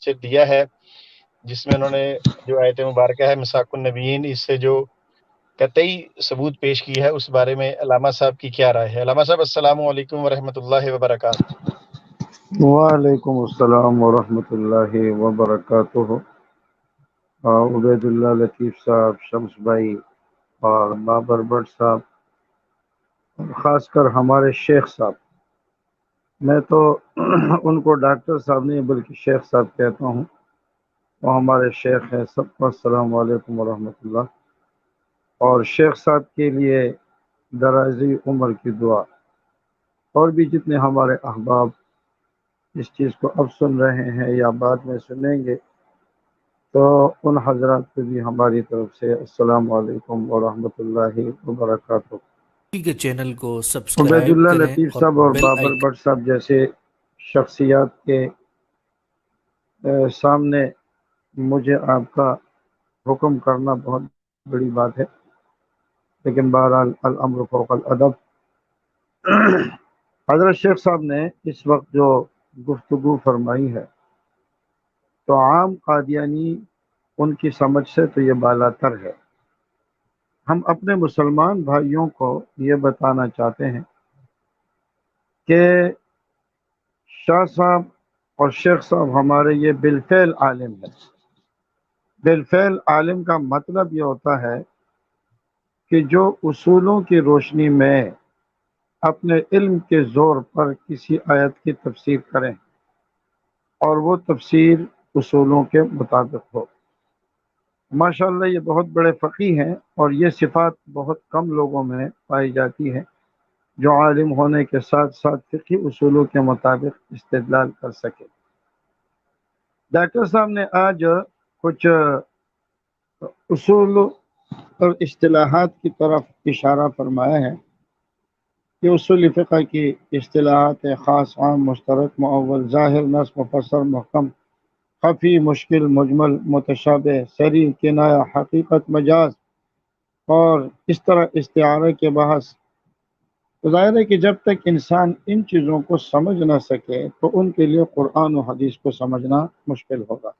سے دیا ہے، جس میں انہوں نے جو آیت مبارکہ ہے مساک النبیین، اس سے جو قطعی ثبوت پیش کی ہے، اس بارے میں علامہ صاحب کی کیا رائے ہے؟ علامہ صاحب السلام علیکم ورحمۃ اللہ وبرکاتہ۔ وعلیکم السلام ورحمۃ اللہ وبرکاتہ۔ عبید اللہ لطیف صاحب، شمس بھائی اور بابر بٹ صاحب، اور خاص کر ہمارے شیخ صاحب، میں تو ان کو ڈاکٹر صاحب نہیں بلکہ شیخ صاحب کہتا ہوں، وہ ہمارے شیخ ہیں، سب کو السلام علیکم ورحمۃ اللہ۔ اور شیخ صاحب کے لیے درازی عمر کی دعا، اور بھی جتنے ہمارے احباب اس چیز کو اب سن رہے ہیں یا بعد میں سنیں گے، تو ان حضرات کو بھی ہماری طرف سے السلام علیکم ورحمۃ اللہ وبرکاتہ۔ کے چینل کو عبید سبسکرائب اللہ کریں لطیف اور صاحب اور بیل بابر آئیکن بٹ صاحب جیسے شخصیات کے سامنے مجھے آپ کا حکم کرنا بہت بڑی بات ہے، لیکن بہرحال الامر فوق الادب۔ حضرت شیخ صاحب نے اس وقت جو گفتگو فرمائی ہے، تو عام قادیانی ان کی سمجھ سے تو یہ بالا تر ہے۔ ہم اپنے مسلمان بھائیوں کو یہ بتانا چاہتے ہیں کہ شاہ صاحب اور شیخ صاحب ہمارے یہ بالفعل عالم ہیں۔ بالفعل عالم کا مطلب یہ ہوتا ہے کہ جو اصولوں کی روشنی میں اپنے علم کے زور پر کسی آیت کی تفسیر کریں اور وہ تفسیر اصولوں کے مطابق ہو۔ ماشاءاللہ یہ بہت بڑے فقیہ ہیں، اور یہ صفات بہت کم لوگوں میں پائی جاتی ہے جو عالم ہونے کے ساتھ ساتھ فقہی اصولوں کے مطابق استدلال کر سکے۔ ڈاکٹر صاحب نے آج کچھ اصول اور اصطلاحات کی طرف اشارہ فرمایا ہے کہ اصول فقہ کی اصطلاحات خاص، عام، مشترک، معول، ظاہر، نص، مفسر، محکم، خفی، مشکل، مجمل، متشابہ، صریح، کنایہ، حقیقت، مجاز، اور اس طرح استعارہ کے بحث۔ تو ظاہر ہے کہ جب تک انسان ان چیزوں کو سمجھ نہ سکے تو ان کے لیے قرآن و حدیث کو سمجھنا مشکل ہوگا۔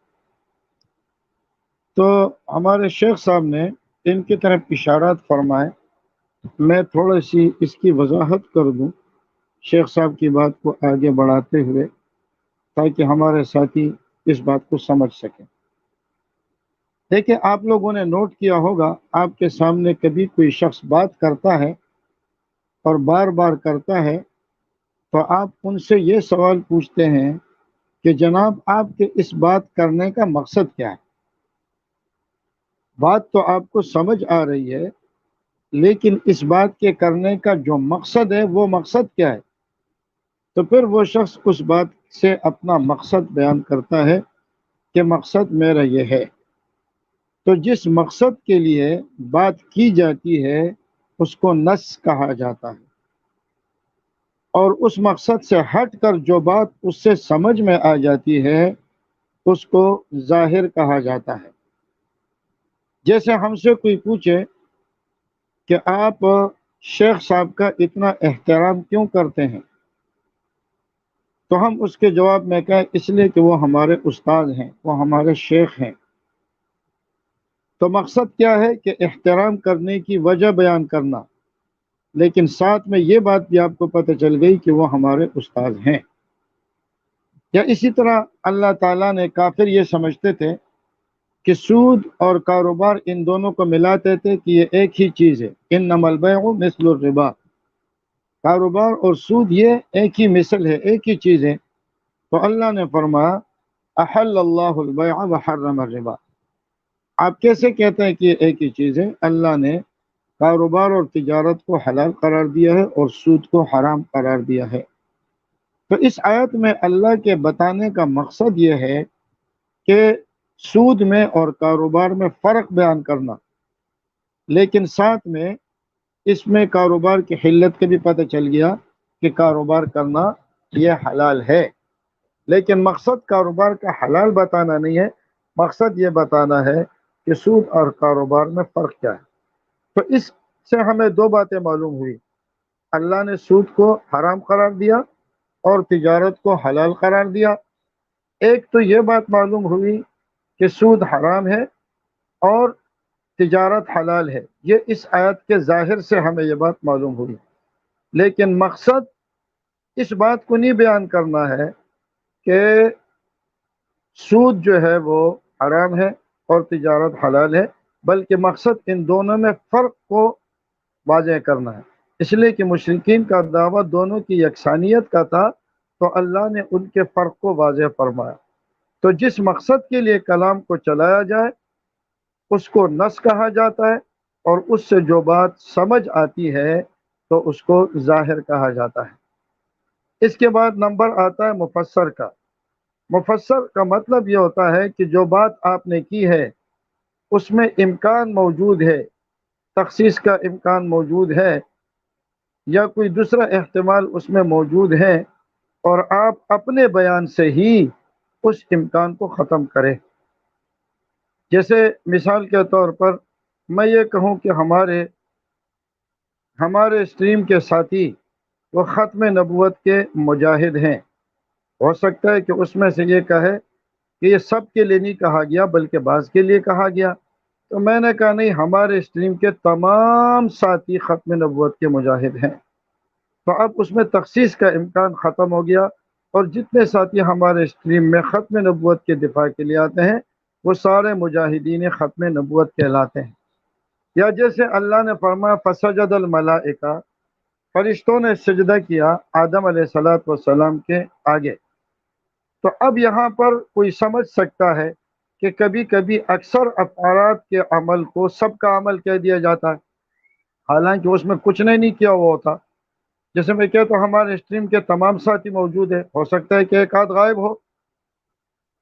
تو ہمارے شیخ صاحب نے ان کی طرف اشارات فرمائے، میں تھوڑی سی اس کی وضاحت کر دوں شیخ صاحب کی بات کو آگے بڑھاتے ہوئے، تاکہ ہمارے ساتھی اس بات کو سمجھ سکیں۔ دیکھیں، آپ لوگوں نے نوٹ کیا ہوگا، آپ کے سامنے کبھی کوئی شخص بات کرتا ہے اور بار بار کرتا ہے، تو آپ ان سے یہ سوال پوچھتے ہیں کہ جناب آپ کے اس بات کرنے کا مقصد کیا ہے؟ بات تو آپ کو سمجھ آ رہی ہے، لیکن اس بات کے کرنے کا جو مقصد ہے وہ مقصد کیا ہے؟ تو پھر وہ شخص اس بات سے اپنا مقصد بیان کرتا ہے کہ مقصد میرا یہ ہے۔ تو جس مقصد کے لیے بات کی جاتی ہے اس کو نص کہا جاتا ہے، اور اس مقصد سے ہٹ کر جو بات اس سے سمجھ میں آ جاتی ہے اس کو ظاہر کہا جاتا ہے۔ جیسے ہم سے کوئی پوچھے کہ آپ شیخ صاحب کا اتنا احترام کیوں کرتے ہیں، تو ہم اس کے جواب میں کہیں اس لیے کہ وہ ہمارے استاد ہیں، وہ ہمارے شیخ ہیں۔ تو مقصد کیا ہے کہ احترام کرنے کی وجہ بیان کرنا، لیکن ساتھ میں یہ بات بھی آپ کو پتہ چل گئی کہ وہ ہمارے استاد ہیں۔ یا اسی طرح اللہ تعالیٰ نے، کافر یہ سمجھتے تھے کہ سود اور کاروبار ان دونوں کو ملاتے تھے کہ یہ ایک ہی چیز ہے، انما البیع مثل الربا، کاروبار اور سود یہ ایک ہی مثل ہے، ایک ہی چیز ہے۔ تو اللہ نے فرمایا احل اللہ البیع وحرم الربا، آپ کیسے کہتے ہیں کہ یہ ایک ہی چیز ہے؟ اللہ نے کاروبار اور تجارت کو حلال قرار دیا ہے اور سود کو حرام قرار دیا ہے۔ تو اس آیت میں اللہ کے بتانے کا مقصد یہ ہے کہ سود میں اور کاروبار میں فرق بیان کرنا، لیکن ساتھ میں اس میں کاروبار کی حلت کا بھی پتہ چل گیا کہ کاروبار کرنا یہ حلال ہے، لیکن مقصد کاروبار کا حلال بتانا نہیں ہے، مقصد یہ بتانا ہے کہ سود اور کاروبار میں فرق کیا ہے۔ تو اس سے ہمیں دو باتیں معلوم ہوئی، اللہ نے سود کو حرام قرار دیا اور تجارت کو حلال قرار دیا۔ ایک تو یہ بات معلوم ہوئی کہ سود حرام ہے اور تجارت حلال ہے، یہ اس آیت کے ظاہر سے ہمیں یہ بات معلوم ہوئی، لیکن مقصد اس بات کو نہیں بیان کرنا ہے کہ سود جو ہے وہ حرام ہے اور تجارت حلال ہے، بلکہ مقصد ان دونوں میں فرق کو واضح کرنا ہے، اس لیے کہ مشرکین کا دعویٰ دونوں کی یکسانیت کا تھا، تو اللہ نے ان کے فرق کو واضح فرمایا۔ تو جس مقصد کے لیے کلام کو چلایا جائے اس کو نص کہا جاتا ہے، اور اس سے جو بات سمجھ آتی ہے تو اس کو ظاہر کہا جاتا ہے۔ اس کے بعد نمبر آتا ہے مفسر کا۔ مفسر کا مطلب یہ ہوتا ہے کہ جو بات آپ نے کی ہے اس میں امکان موجود ہے، تخصیص کا امکان موجود ہے یا کوئی دوسرا احتمال اس میں موجود ہے، اور آپ اپنے بیان سے ہی اس امکان کو ختم کریں۔ جیسے مثال کے طور پر میں یہ کہوں کہ ہمارے اسٹریم کے ساتھی وہ ختم نبوت کے مجاہد ہیں، ہو سکتا ہے کہ اس میں سے یہ کہے کہ یہ سب کے لیے نہیں کہا گیا بلکہ بعض کے لیے کہا گیا، تو میں نے کہا نہیں، ہمارے اسٹریم کے تمام ساتھی ختم نبوت کے مجاہد ہیں، تو اب اس میں تخصیص کا امکان ختم ہو گیا، اور جتنے ساتھی ہمارے اسٹریم میں ختم نبوت کے دفاع کے لیے آتے ہیں وہ سارے مجاہدین ختم نبوت کہلاتے ہیں۔ یا جیسے اللہ نے فرمایا فسجد الملائکہ، فرشتوں نے سجدہ کیا آدم علیہ السلام کے آگے، تو اب یہاں پر کوئی سمجھ سکتا ہے کہ کبھی کبھی اکثر افعالات کے عمل کو سب کا عمل کہہ دیا جاتا ہے، حالانکہ اس میں کچھ نہیں کیا ہوا ہوتا۔ جیسے میں کہتا ہوں ہمارے اسٹریم کے تمام ساتھی موجود ہیں، ہو سکتا ہے کہ ایک آدھ غائب ہو،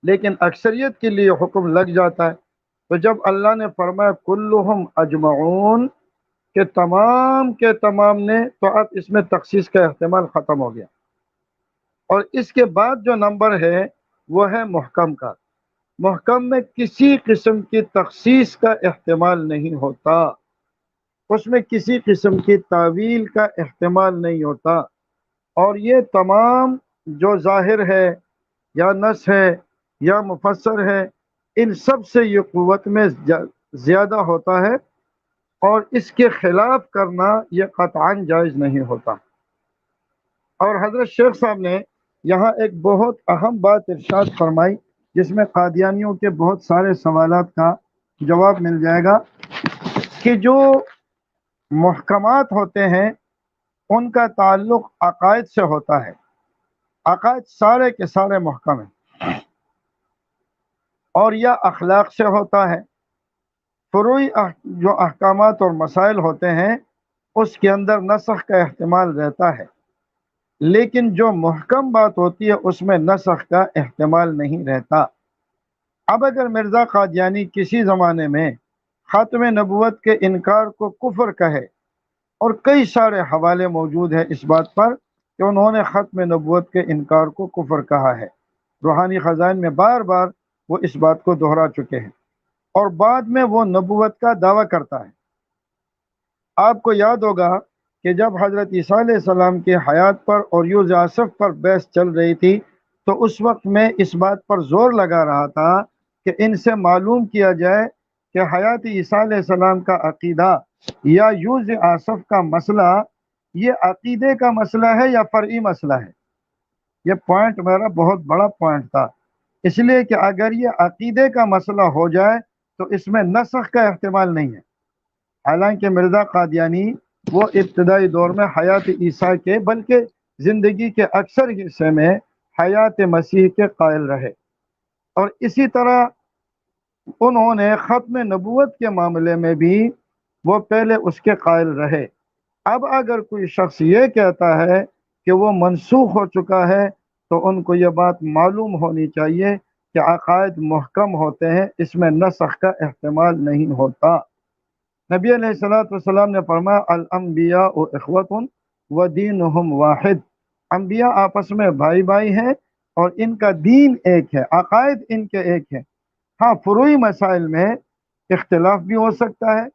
لیکن اکثریت کے لیے حکم لگ جاتا ہے۔ تو جب اللہ نے فرمایا کلہم اجمعون کہ تمام کے تمام نے، تو اب اس میں تخصیص کا احتمال ختم ہو گیا۔ اور اس کے بعد جو نمبر ہے وہ ہے محکم کا۔ محکم میں کسی قسم کی تخصیص کا احتمال نہیں ہوتا، اس میں کسی قسم کی تعویل کا احتمال نہیں ہوتا، اور یہ تمام جو ظاہر ہے یا نص ہے یا مفسر ہے، ان سب سے یہ قوت میں زیادہ ہوتا ہے، اور اس کے خلاف کرنا یہ قطعاً جائز نہیں ہوتا۔ اور حضرت شیخ صاحب نے یہاں ایک بہت اہم بات ارشاد فرمائی، جس میں قادیانیوں کے بہت سارے سوالات کا جواب مل جائے گا، کہ جو محکمات ہوتے ہیں ان کا تعلق عقائد سے ہوتا ہے، عقائد سارے کے سارے محکم ہیں، اور یا اخلاق سے ہوتا ہے۔ فروعی جو احکامات اور مسائل ہوتے ہیں اس کے اندر نسخ کا احتمال رہتا ہے، لیکن جو محکم بات ہوتی ہے اس میں نسخ کا احتمال نہیں رہتا۔ اب اگر مرزا قادیانی کسی زمانے میں ختم نبوت کے انکار کو کفر کہے، اور کئی سارے حوالے موجود ہیں اس بات پر کہ انہوں نے ختم نبوت کے انکار کو کفر کہا ہے، روحانی خزائن میں بار بار وہ اس بات کو دہرا چکے ہیں، اور بعد میں وہ نبوت کا دعویٰ کرتا ہے۔ آپ کو یاد ہوگا کہ جب حضرت عیسیٰ علیہ السلام کی حیات پر اور یوز آصف پر بحث چل رہی تھی، تو اس وقت میں اس بات پر زور لگا رہا تھا کہ ان سے معلوم کیا جائے کہ حیات عیسیٰ علیہ السلام کا عقیدہ یا یوز آصف کا مسئلہ یہ عقیدے کا مسئلہ ہے یا فرعی مسئلہ ہے۔ یہ پوائنٹ میرا بہت بڑا پوائنٹ تھا، اس لیے کہ اگر یہ عقیدے کا مسئلہ ہو جائے تو اس میں نسخ کا احتمال نہیں ہے۔ حالانکہ مرزا قادیانی وہ ابتدائی دور میں حیات عیسیٰ کے بلکہ زندگی کے اکثر حصے میں حیات مسیح کے قائل رہے، اور اسی طرح انہوں نے ختم نبوت کے معاملے میں بھی وہ پہلے اس کے قائل رہے۔ اب اگر کوئی شخص یہ کہتا ہے کہ وہ منسوخ ہو چکا ہے، تو ان کو یہ بات معلوم ہونی چاہیے کہ عقائد محکم ہوتے ہیں، اس میں نسخ کا احتمال نہیں ہوتا۔ نبی علیہ السلام نے فرمایا الانبیاء اخوۃ ودینہم واحد، انبیاء آپس میں بھائی بھائی ہیں اور ان کا دین ایک ہے، عقائد ان کے ایک ہیں۔ ہاں، فروعی مسائل میں اختلاف بھی ہو سکتا ہے،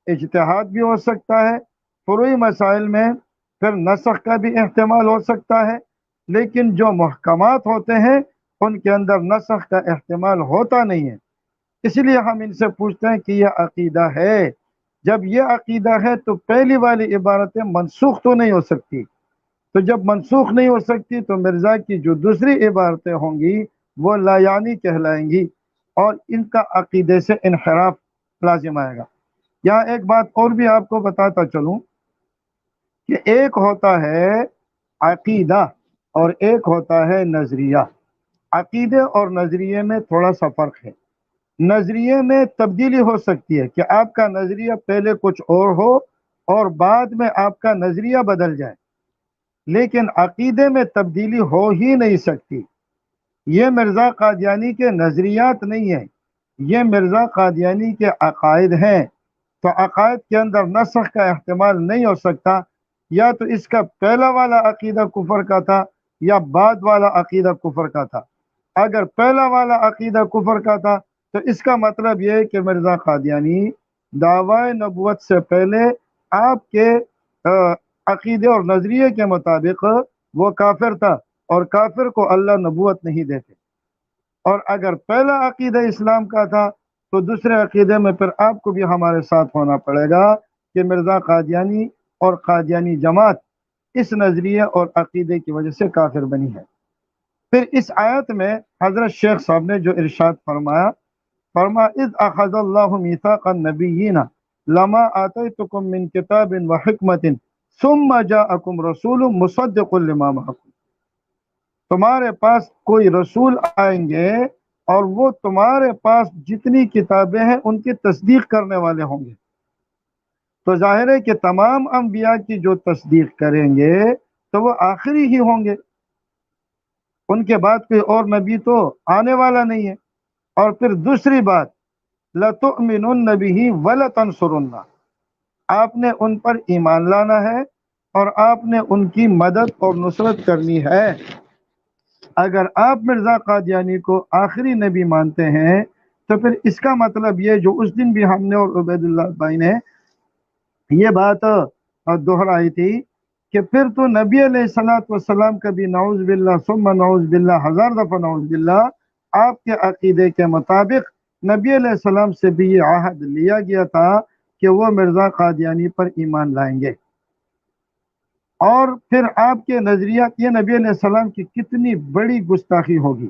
اجتہاد بھی ہو سکتا ہے، فروعی مسائل میں پھر نسخ کا بھی احتمال ہو سکتا ہے، لیکن جو محکمات ہوتے ہیں ان کے اندر نسخ کا احتمال ہوتا نہیں ہے، اس لیے ہم ان سے پوچھتے ہیں کہ یہ عقیدہ ہے؟ جب یہ عقیدہ ہے تو پہلی والی عبارتیں منسوخ تو نہیں ہو سکتی، تو جب منسوخ نہیں ہو سکتی تو مرزا کی جو دوسری عبارتیں ہوں گی وہ لا یعنی کہلائیں گی، اور ان کا عقیدے سے انحراف لازم آئے گا۔ یہاں ایک بات اور بھی آپ کو بتاتا چلوں کہ ایک ہوتا ہے عقیدہ اور ایک ہوتا ہے نظریہ۔ عقیدے اور نظریے میں تھوڑا سا فرق ہے۔ نظریے میں تبدیلی ہو سکتی ہے کہ آپ کا نظریہ پہلے کچھ اور ہو اور بعد میں آپ کا نظریہ بدل جائے، لیکن عقیدے میں تبدیلی ہو ہی نہیں سکتی۔ یہ مرزا قادیانی کے نظریات نہیں ہیں، یہ مرزا قادیانی کے عقائد ہیں۔ تو عقائد کے اندر نسخ کا احتمال نہیں ہو سکتا، یا تو اس کا پہلا والا عقیدہ کفر کا تھا یا بعد والا عقیدہ کفر کا تھا۔ اگر پہلا والا عقیدہ کفر کا تھا تو اس کا مطلب یہ ہے کہ مرزا قادیانی دعوی نبوت سے پہلے آپ کے عقیدے اور نظریے کے مطابق وہ کافر تھا، اور کافر کو اللہ نبوت نہیں دیتے۔ اور اگر پہلا عقیدہ اسلام کا تھا تو دوسرے عقیدے میں پھر آپ کو بھی ہمارے ساتھ ہونا پڑے گا کہ مرزا قادیانی اور قادیانی جماعت اس نظریے اور عقیدے کی وجہ سے کافر بنی ہے۔ پھر اس آیت میں حضرت شیخ صاحب نے جو ارشاد فرمایا، اذ اخذ اللہ میثاق النبیین لما آتیتکم من کتاب و حکمت ثم جاءکم رسول مصدق لما معکم، تمہارے پاس کوئی رسول آئیں گے اور وہ تمہارے پاس جتنی کتابیں ہیں ان کی تصدیق کرنے والے ہوں گے۔ تو ظاہر ہے کہ تمام انبیاء کی جو تصدیق کریں گے تو وہ آخری ہی ہوں گے، ان کے بعد کوئی اور نبی تو آنے والا نہیں ہے۔ اور پھر دوسری بات، لَتُؤْمِنُنَّ بِهِ وَلَتَنْصُرُنَّ، آپ نے ان پر ایمان لانا ہے اور آپ نے ان کی مدد اور نصرت کرنی ہے۔ اگر آپ مرزا قادیانی کو آخری نبی مانتے ہیں تو پھر اس کا مطلب یہ، جو اس دن بھی ہم نے اور عبید اللہ بھائی نے یہ بات دہرائی تھی کہ پھر تو نبی علیہ الصلوۃ والسلام کا بھی نعوذ باللہ ثم نعوذ باللہ، ہزار دفعہ نعوذ باللہ، آپ کے عقیدے کے مطابق نبی علیہ السلام سے بھی یہ عہد لیا گیا تھا کہ وہ مرزا قادیانی پر ایمان لائیں گے۔ اور پھر آپ کے نظریات، یہ نبی علیہ السلام کی کتنی بڑی گستاخی ہوگی۔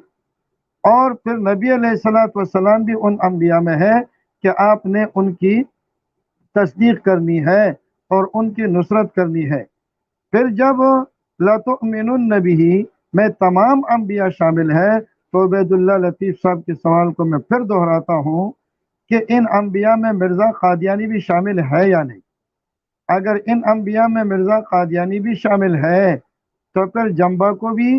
اور پھر نبی علیہ الصلوۃ والسلام بھی ان انبیاء میں ہے کہ آپ نے ان کی تصدیق کرنی ہے اور ان کی نصرت کرنی ہے۔ پھر جب لَتُؤْمِنُنَّ بِهِ میں تمام انبیاء شامل ہے، تو عبید اللہ لطیف صاحب کے سوال کو میں پھر دہراتا ہوں کہ ان انبیاء میں مرزا قادیانی بھی شامل ہے یا نہیں؟ اگر ان انبیاء میں مرزا قادیانی بھی شامل ہے تو پھر جمبا کو بھی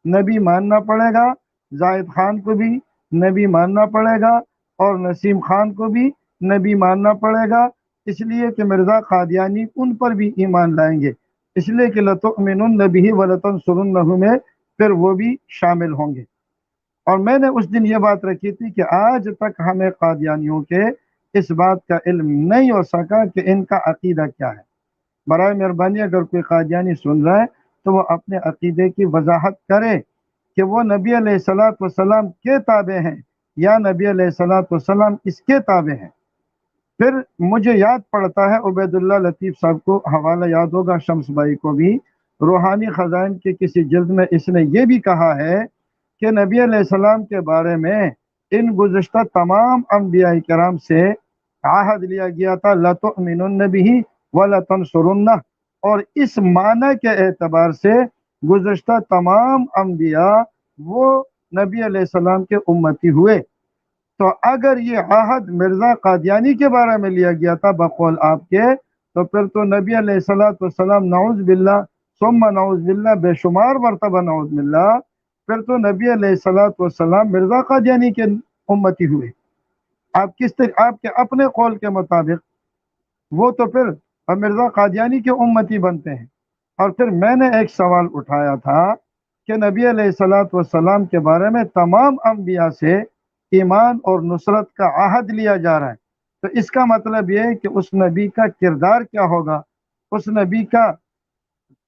نبی ماننا پڑے گا، زاہد خان کو بھی نبی ماننا پڑے گا، اور نسیم خان کو بھی نبی ماننا پڑے گا، اس لیے کہ مرزا قادیانی ان پر بھی ایمان لائیں گے، اس لیے کہ لَتُؤْمِنُنَّ بِهِ وَلَتَنْصُرُنَّهُ میں پھر وہ بھی شامل ہوں گے۔ اور میں نے اس دن یہ بات رکھی تھی کہ آج تک ہمیں قادیانیوں کے اس بات کا علم نہیں ہو سکا کہ ان کا عقیدہ کیا ہے۔ برائے مہربانی اگر کوئی قادیانی سن رہا ہے تو وہ اپنے عقیدے کی وضاحت کرے کہ وہ نبی علیہ الصلوۃ والسلام کے تابع ہیں یا نبی علیہ الصلوۃ والسلام اس کے تابع ہیں۔ پھر مجھے یاد پڑتا ہے عبید اللہ لطیف صاحب کو حوالہ یاد ہوگا، شمس بھائی کو بھی، روحانی خزائن کے کسی جلد میں اس نے یہ بھی کہا ہے کہ نبی علیہ السلام کے بارے میں ان گزشتہ تمام انبیاء کرام سے عہد لیا گیا تھا لَتُؤْمِنُنَّ بِهِ وَلَتَنْصُرُنَّهُ، اور اس معنی کے اعتبار سے گزشتہ تمام انبیاء وہ نبی علیہ السلام کے امتی ہوئے۔ تو اگر یہ عہد مرزا قادیانی کے بارے میں لیا گیا تھا بقول آپ کے، تو پھر تو نبی علیہ الصلوۃ والسلام نعوذ باللہ ثم نعوذ باللہ بے شمار مرتبہ نعوذ باللہ، پھر تو نبی علیہ الصلوۃ والسلام مرزا قادیانی کے امتی ہوئے۔ آپ کس طرح آپ کے اپنے قول کے مطابق وہ تو پھر مرزا قادیانی کے امتی بنتے ہیں۔ اور پھر میں نے ایک سوال اٹھایا تھا کہ نبی علیہ الصلوۃ والسلام کے بارے میں تمام انبیاء سے ایمان اور نصرت کا عہد لیا جا رہا ہے، تو اس کا مطلب یہ ہے کہ اس نبی کا کردار کیا ہوگا، اس نبی کا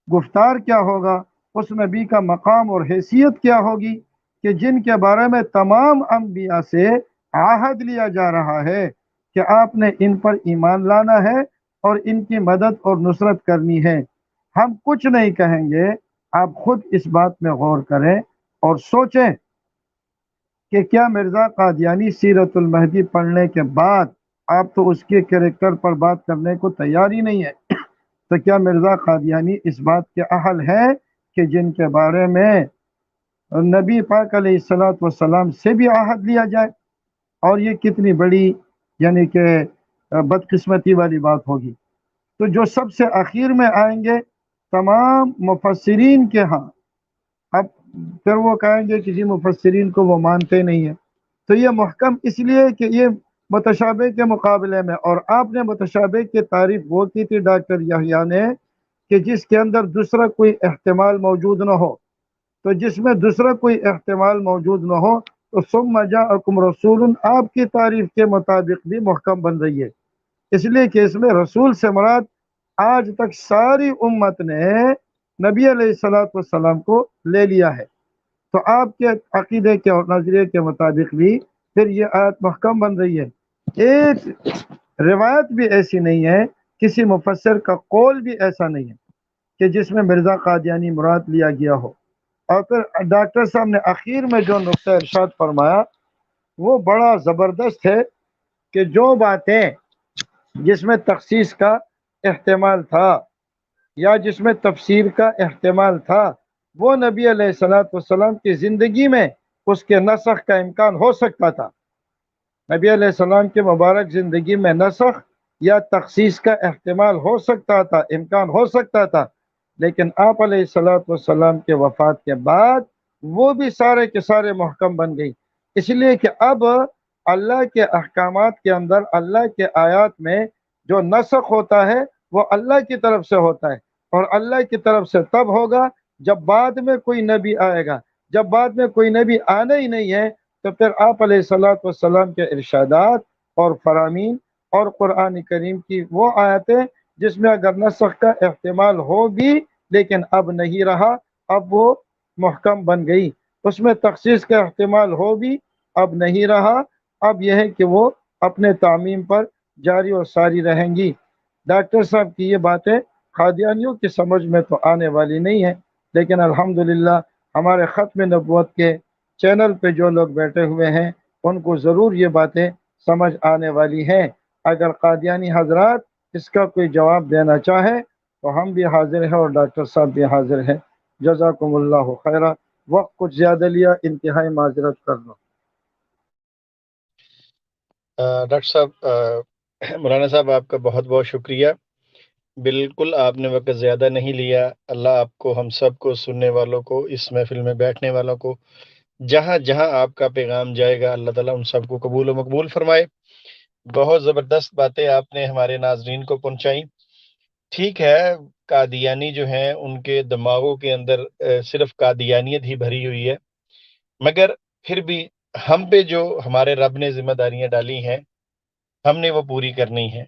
گفتار کیا ہوگا، اس نبی کا مقام اور حیثیت کیا ہوگی، کہ جن کے بارے میں تمام انبیاء سے عہد لیا جا رہا ہے کہ آپ نے ان پر ایمان لانا ہے اور ان کی مدد اور نصرت کرنی ہے۔ ہم کچھ نہیں کہیں گے، آپ خود اس بات میں غور کریں اور سوچیں کہ کیا مرزا قادیانی سیرت المہدی پڑھنے کے بعد، آپ تو اس کے کریکٹر پر بات کرنے کو تیار ہی نہیں ہے، تو کیا مرزا قادیانی اس بات کے اہل ہے کہ جن کے بارے میں نبی پاک علیہ الصلوۃ والسلام سے بھی عہد لیا جائے؟ اور یہ کتنی بڑی یعنی کہ بدقسمتی والی بات ہوگی۔ تو جو سب سے اخیر میں آئیں گے تمام مفسرین کے ہاں، اب پھر وہ کہیں گے کہ جی مفسرین کو وہ مانتے نہیں ہیں، تو یہ محکم اس لیے کہ یہ متشابہ کے مقابلے میں، اور آپ نے متشابہ کی تعریف وہ کی تھی ڈاکٹر یحییٰ نے کہ جس کے اندر دوسرا کوئی احتمال موجود نہ ہو، تو جس میں دوسرا کوئی احتمال موجود نہ ہو تو ثم جاءکم رسول آپ کی تعریف کے مطابق بھی محکم بن رہی ہے، اس لیے کہ اس میں رسول سے مراد آج تک ساری امت نے نبی علیہ الصلوۃ والسلام کو لے لیا ہے، تو آپ کے عقیدے کے اور نظریے کے مطابق بھی پھر یہ آیت محکم بن رہی ہے۔ ایک روایت بھی ایسی نہیں ہے، کسی مفسر کا قول بھی ایسا نہیں ہے کہ جس میں مرزا قادیانی مراد لیا گیا ہو۔ اور پھر ڈاکٹر صاحب نے اخیر میں جو نقطہ ارشاد فرمایا وہ بڑا زبردست ہے کہ جو باتیں جس میں تخصیص کا احتمال تھا یا جس میں تفسیر کا احتمال تھا وہ نبی علیہ الصلوۃ والسلام کی زندگی میں اس کے نسخ کا امکان ہو سکتا تھا، نبی علیہ السلام کی مبارک زندگی میں نسخ یا تخصیص کا احتمال ہو سکتا تھا، امکان ہو سکتا تھا، لیکن آپ علیہ الصلوۃ والسلام کے وفات کے بعد وہ بھی سارے کے سارے محکم بن گئی، اس لیے کہ اب اللہ کے احکامات کے اندر اللہ کے آیات میں جو نسخ ہوتا ہے وہ اللہ کی طرف سے ہوتا ہے، اور اللہ کی طرف سے تب ہوگا جب بعد میں کوئی نبی آئے گا، جب بعد میں کوئی نبی آنا ہی نہیں ہے تو پھر آپ علیہ الصلوۃ والسلام کے ارشادات اور فرامین اور قرآن کریم کی وہ آیتیں جس میں اگر نسخ کا احتمال ہو بھی لیکن اب نہیں رہا، اب وہ محکم بن گئی، اس میں تخصیص کا احتمال ہو بھی اب نہیں رہا، اب یہ ہے کہ وہ اپنے تعمیم پر جاری اور ساری رہیں گی۔ ڈاکٹر صاحب کی یہ باتیں قادیانیوں کی سمجھ میں تو آنے والی نہیں ہے، لیکن الحمدللہ ہمارے ختم نبوت کے چینل پہ جو لوگ بیٹھے ہوئے ہیں ان کو ضرور یہ باتیں سمجھ آنے والی ہیں۔ اگر قادیانی حضرات اس کا کوئی جواب دینا چاہیں تو ہم بھی حاضر ہیں اور ڈاکٹر صاحب بھی حاضر ہیں۔ جزاکم اللہ خیرہ، وقت کچھ زیادہ لیا، انتہائی معذرت کر دو۔ ڈاکٹر صاحب، مولانا صاحب آپ کا بہت بہت شکریہ، بالکل آپ نے وقت زیادہ نہیں لیا۔ اللہ آپ کو، ہم سب کو، سننے والوں کو، اس محفل میں بیٹھنے والوں کو، جہاں جہاں آپ کا پیغام جائے گا اللہ تعالیٰ ان سب کو قبول و مقبول فرمائے۔ بہت زبردست باتیں آپ نے ہمارے ناظرین کو پہنچائیں۔ ٹھیک ہے، قادیانی جو ہیں ان کے دماغوں کے اندر صرف قادیانیت ہی بھری ہوئی ہے، مگر پھر بھی ہم پہ جو ہمارے رب نے ذمہ داریاں ڈالی ہیں ہم نے وہ پوری کرنی ہے۔